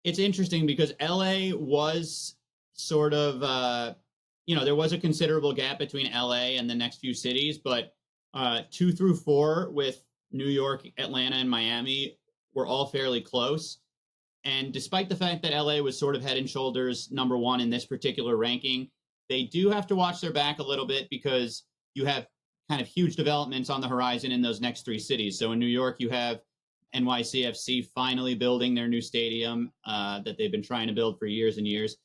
It's interesting because LA was sort of, there was a considerable gap between LA and the next few cities, but 2 through 4 with New York, Atlanta, and Miami were all fairly close. And despite the fact that LA was sort of head and shoulders number one in this particular ranking, they do have to watch their back a little bit because you have kind of huge developments on the horizon in those next 3 cities. So in New York, you have NYCFC finally building their new stadium that they've been trying to build for years and years.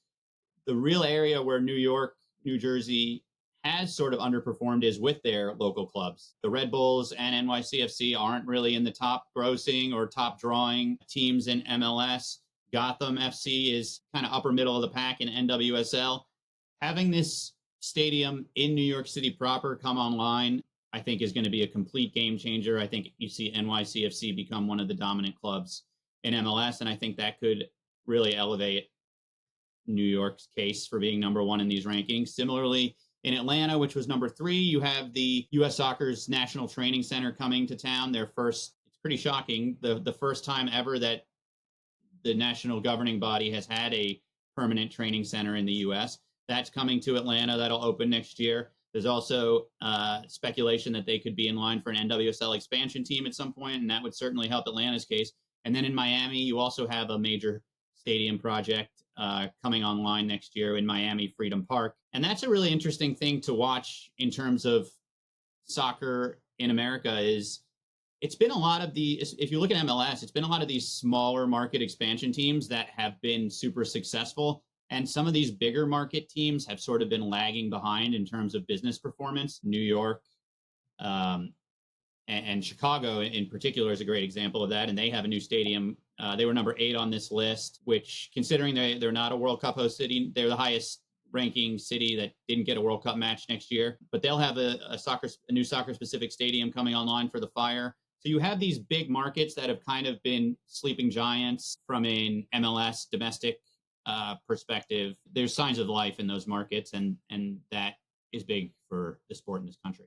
The real area where New York, New Jersey has sort of underperformed is with their local clubs. The Red Bulls and NYCFC aren't really in the top grossing or top drawing teams in MLS. Gotham FC is kind of upper middle of the pack in NWSL. Having this stadium in New York City proper come online, I think is going to be a complete game changer. I think you see NYCFC become one of the dominant clubs in MLS, and I think that could really elevate New York's case for being number one in these rankings. Similarly, in Atlanta, which was number 3, you have the U.S. Soccer's National Training Center coming to town. It's pretty shocking, the first time ever that the national governing body has had a permanent training center in the U.S. That's coming to Atlanta. That'll open next year. There's also speculation that they could be in line for an NWSL expansion team at some point, and that would certainly help Atlanta's case. And then in Miami, you also have a major stadium project coming online next year in Miami Freedom Park. And that's a really interesting thing to watch in terms of soccer in America is it's been a lot of if you look at MLS, it's been a lot of these smaller market expansion teams that have been super successful. And some of these bigger market teams have sort of been lagging behind in terms of business performance. New York and Chicago in particular is a great example of that. And they have a new stadium. They were number 8 on this list, which considering they're not a World Cup host city, they're the highest ranking city that didn't get a World Cup match next year. But they'll have a new soccer specific stadium coming online for the Fire. So you have these big markets that have kind of been sleeping giants from an MLS domestic perspective. There's signs of life in those markets, and that is big for the sport in this country.